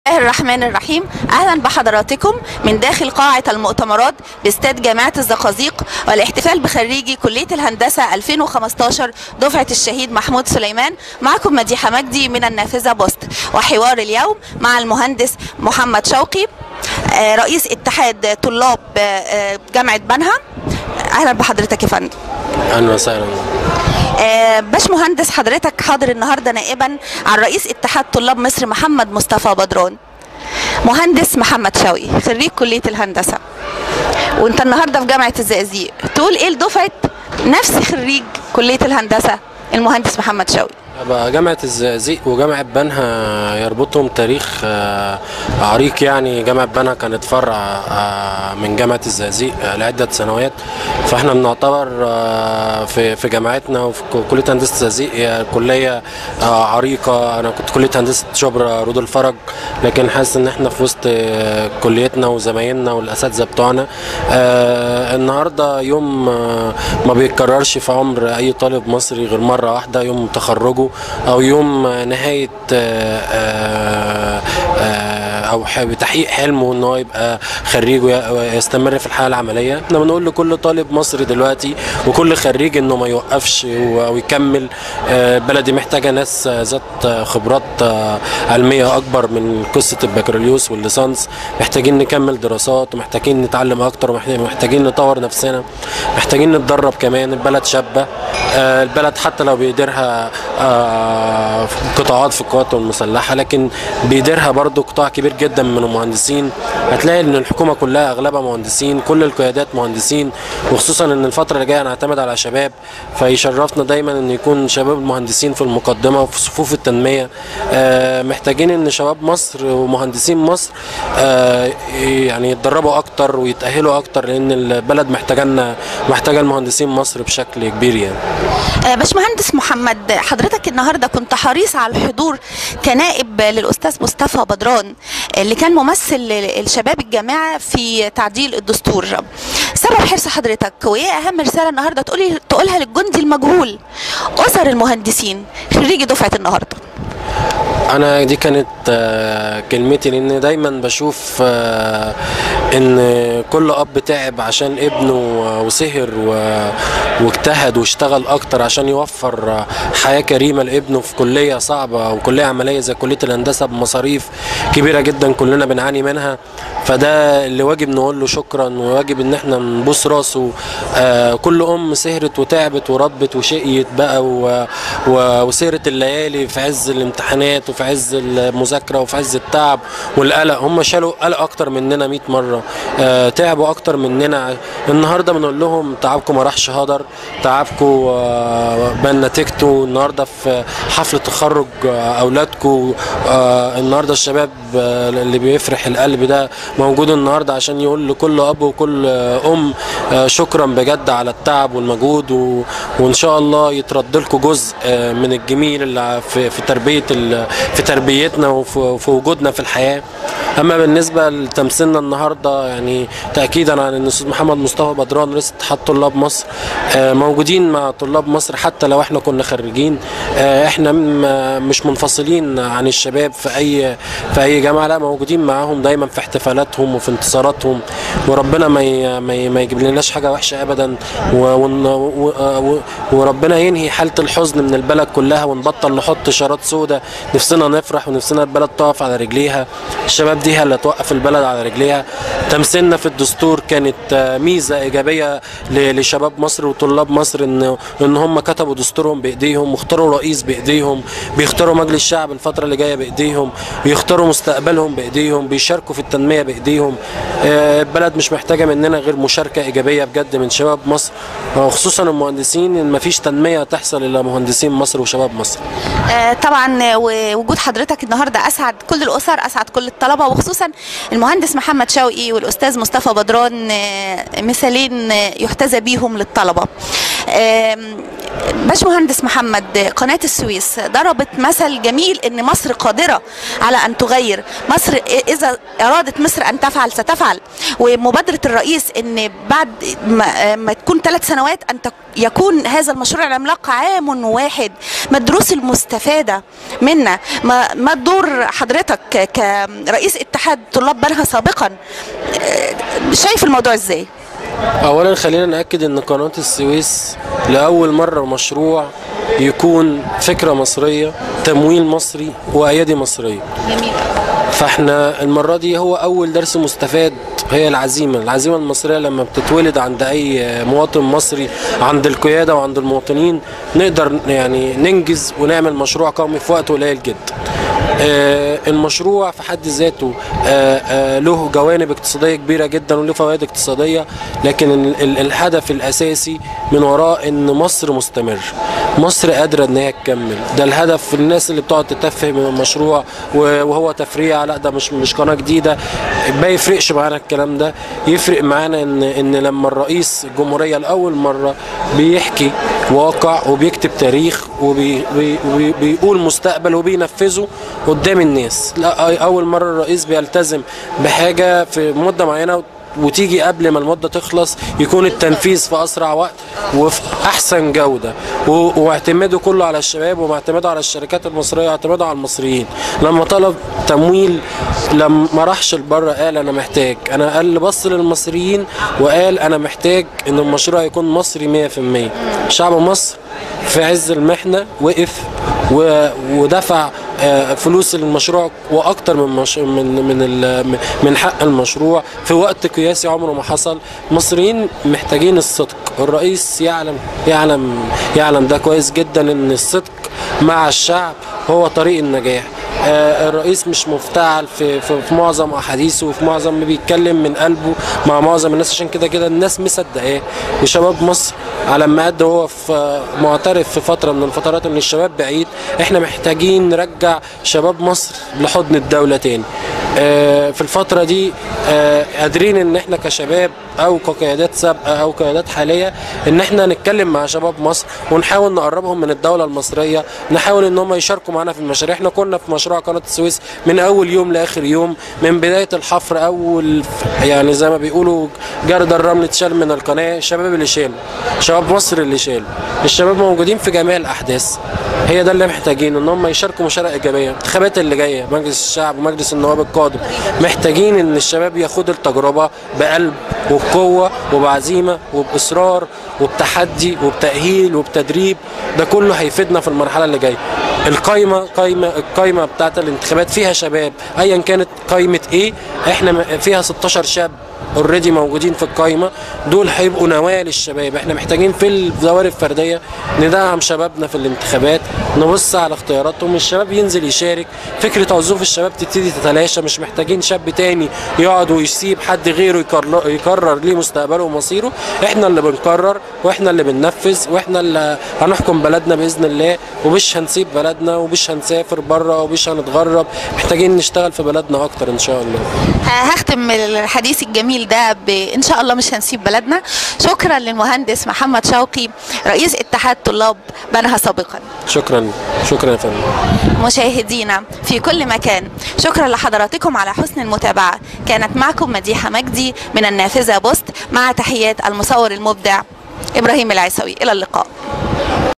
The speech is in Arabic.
الله الرحمن الرحيم. أهلا بحضراتكم من داخل قاعة المؤتمرات باستاد جامعة الزقازيق والاحتفال بخريجي كلية الهندسة 2015 دفعة الشهيد محمود سليمان. معكم مديحة مجدي من النافذة بوست، وحوار اليوم مع المهندس محمد شوقي رئيس اتحاد طلاب جامعة بنها. أهلا بحضرتك يا فندم. اهلا وسهلا. باشمهندس، حضرتك حاضر النهارده نائبا عن رئيس اتحاد طلاب مصر محمد مصطفى بدران. مهندس محمد شوقي خريج كلية الهندسة، وانت النهارده في جامعة الزقازيق، تقول ايه لدفعة نفس خريج كلية الهندسة المهندس محمد شوقي؟ جامعة الزقازيق وجامعة بنها يربطهم تاريخ عريق. يعني جامعة بنها كانت فرع من جامعة الزقازيق لعدة سنوات، فاحنا بنعتبر في جامعتنا وفي كلية هندسة الزقازيق هي كلية عريقة. أنا كنت كلية هندسة شبرا رود الفرج، لكن حاسس إن احنا في وسط كليتنا وزمايلنا والأساتذة بتوعنا. النهارده يوم ما بيتكررش في عمر أي طالب مصري غير مرة واحدة، يوم تخرجه او يوم نهايه او بتحقيق حلمه ان هو يبقى خريج ويستمر في الحياه العمليه. احنا بنقول لكل طالب مصري دلوقتي وكل خريج انه ما يوقفش ويكمل. بلدي محتاجه ناس ذات خبرات علميه اكبر من قصه البكالوريوس والليسانس. محتاجين نكمل دراسات ومحتاجين نتعلم اكتر ومحتاجين نطور نفسنا، محتاجين نتدرب كمان. البلد شابه، البلد حتى لو بيديرها قطاعات في القوات المسلحه، لكن بيديرها برضو قطاع كبير جدا من المهندسين. هتلاقي ان الحكومه كلها اغلبها مهندسين، كل القيادات مهندسين، وخصوصا ان الفتره اللي جايه هنعتمد على شباب، فيشرفنا دايما ان يكون شباب المهندسين في المقدمه وفي صفوف التنميه. محتاجين ان شباب مصر ومهندسين مصر يعني يتدربوا اكتر ويتاهلوا اكتر، لان البلد محتاجه المهندسين مصر بشكل كبير يعني. باشمهندس محمد، حضرتك النهارده كنت حريص على الحضور كنائب للاستاذ مصطفى بدران اللي كان ممثل الشباب الجامعه في تعديل الدستور. سبب حرص حضرتك وايه اهم رساله النهارده تقولها للجندي المجهول اسر المهندسين خريجي دفعه النهارده؟ انا دي كانت كلمتي، لان دايما بشوف ان كل اب تعب عشان ابنه وسهر واجتهد واشتغل اكتر عشان يوفر حياة كريمة لابنه في كلية صعبة وكلية عملية زي كلية الهندسة بمصاريف كبيرة جدا كلنا بنعاني منها. فده اللي واجب نقول له شكرا، وواجب ان احنا نبوس راسه. كل ام سهرت وتعبت وربت وشقيت بقى وسهرت الليالي في عز الامتحانات وفي عز المذاكره وفي عز التعب والقلق. هم شالوا قلق اكتر مننا 100 مره، تعبوا اكتر مننا. النهارده بنقول لهم تعبكم ما راحش هدر، تعبكم بان نتيجته النهارده في حفله تخرج اولادكم. النهارده الشباب اللي بيفرح القلب ده موجود النهارده عشان يقول لكل اب وكل ام شكرا بجد على التعب والمجهود، وان شاء الله يترد لكم جزء من الجميل اللي في تربيتنا وفي وجودنا في الحياه. اما بالنسبه لتمثيلنا النهارده، يعني تاكيدا عن ان الاستاذ محمد مصطفى بدران رئيس اتحاد طلاب مصر موجودين مع طلاب مصر حتى لو احنا كنا خريجين. احنا مش منفصلين عن الشباب في اي جامعه، لا، موجودين معاهم دايما في احتفالاتهم وفي انتصاراتهم. وربنا ما يجيب لناش حاجه وحشه ابدا، وربنا ينهي حاله الحزن من البلد كلها ونبطل نحط شارات سوداء. نفسنا نفرح ونفسنا البلد تقف على رجليها. الشباب دي هي اللي توقف البلد على رجليها. تمثيلنا في الدستور كانت ميزه ايجابيه لشباب مصر وطلاب مصر، ان هم كتبوا دستورهم بايديهم، واختاروا رئيس بايديهم، بيختاروا مجلس الشعب الفتره اللي جايه بايديهم، بيختاروا مستقبلهم بايديهم، بيشاركوا في التنميه بايديهم. البلد مش محتاجه مننا غير مشاركه ايجابيه بجد من شباب مصر، وخصوصا المهندسين. ان مفيش تنميه تحصل الا مهندسين مصر وشباب مصر. طبعا وجود حضرتك النهارده اسعد كل الاسر، اسعد كل الطلبه، وخصوصا المهندس محمد شوقي والاستاذ مصطفى بدران مثالين يحتذى بيهم للطلبه. باشمهندس محمد، قناة السويس ضربت مثل جميل ان مصر قادرة على ان تغير. مصر اذا ارادت مصر ان تفعل ستفعل، ومبادرة الرئيس ان بعد ما تكون 3 سنوات ان يكون هذا المشروع العملاق عام واحد. ما الدروس المستفادة منا؟ ما دور حضرتك كرئيس اتحاد طلاب بنها سابقا؟ شايف الموضوع ازاي؟ اولا خلينا نأكد ان قناة السويس لأول مرة مشروع يكون فكرة مصرية، تمويل مصري، وأيادي مصرية. جميل. فاحنا المرة دي هو أول درس مستفاد، هي العزيمة المصرية لما بتتولد عند أي مواطن مصري، عند القيادة وعند المواطنين، نقدر يعني ننجز ونعمل مشروع قومي في وقت قليل جدا. المشروع في حد ذاته له جوانب اقتصادية كبيرة جدا وله فوائد اقتصادية، لكن الهدف الأساسي من وراء ان مصر مستمر، مصر قادرة ان هي تكمل. ده الهدف. الناس اللي بتقعد تتفه من المشروع وهو تفريع، لا ده مش قناة جديدة، ما يفرقش معانا الكلام ده. يفرق معانا ان لما الرئيس الجمهورية لأول مرة بيحكي واقع وبيكتب تاريخ وبيقول مستقبل وبينفذه قدام الناس. لا، اول مره الرئيس بيلتزم بحاجه في مده معينه وتيجي قبل ما المده تخلص يكون التنفيذ في اسرع وقت وفي احسن جوده، واعتماده كله على الشباب واعتماده على الشركات المصريه واعتماده على المصريين. لما طلب تمويل لما راحش لبره، قال انا محتاج، قال بص للمصريين وقال انا محتاج ان المشروع يكون مصري 100%. شعب مصر في عز المحنه وقف ودفع فلوس المشروع واكتر من حق المشروع في وقت قياسي عمره ما حصل. المصريين محتاجين الصدق، الرئيس يعلم ده كويس جدا، ان الصدق مع الشعب هو طريق النجاح. الرئيس مش مفتعل في معظم احاديثه وفي معظم ما بيتكلم من قلبه مع معظم الناس، عشان كده الناس مصدقاه. وشباب مصر على ما قد هو معترف في فتره من الفترات ان الشباب بعيد، احنا محتاجين نرجع شباب مصر لحضن الدوله تاني. في الفتره دي قادرين ان احنا كشباب او كقيادات سابقه او قيادات حاليه ان احنا نتكلم مع شباب مصر ونحاول نقربهم من الدوله المصريه، نحاول ان هم يشاركوا معنا في المشاريع. احنا كنا في مشروع قناه السويس من اول يوم لاخر يوم، من بدايه الحفر، يعني زي ما بيقولوا جرد الرمل اتشال من القناه، الشباب اللي شالوا، شباب مصر اللي شالوا. الشباب موجودين في جميع الاحداث، هي ده اللي محتاجين ان هم يشاركوا مشاركه ايجابيه. الانتخابات اللي جايه، مجلس الشعب ومجلس النواب القادم، محتاجين ان الشباب ياخدوا التجربه بقلب وبقوه وبعزيمه وباصرار وبتحدي وبتاهيل وبتدريب. ده كله هيفيدنا في المرحله اللي جايه. القايمه بتاعت الانتخابات فيها شباب، ايا كانت قايمه ايه، احنا فيها 16 شاب اوريدي موجودين في القايمه، دول هيبقوا نواه للشباب. احنا محتاجين في الظواهر الفرديه ندعم شبابنا في الانتخابات، نبص على اختياراتهم، الشباب ينزل يشارك، فكره عزوف الشباب تبتدي تتلاشى. مش محتاجين شاب تاني يقعد ويسيب حد غيره يقرر ليه مستقبله ومصيره. احنا اللي بنقرر واحنا اللي بننفذ واحنا اللي هنحكم بلدنا باذن الله، ومش هنسيب بلدنا ومش هنسافر بره ومش هنتغرب. محتاجين نشتغل في بلدنا اكتر ان شاء الله. هختم الحديث الجميل ده ان شاء الله مش هنسيب بلدنا. شكرا للمهندس محمد شوقي رئيس اتحاد طلاب بنها سابقا. شكرا يا فندم. مشاهدينا في كل مكان، شكرا لحضراتكم على حسن المتابعة. كانت معكم مديحة مجدي من النافذة بوست، مع تحيات المصور المبدع إبراهيم العيسوي. إلى اللقاء.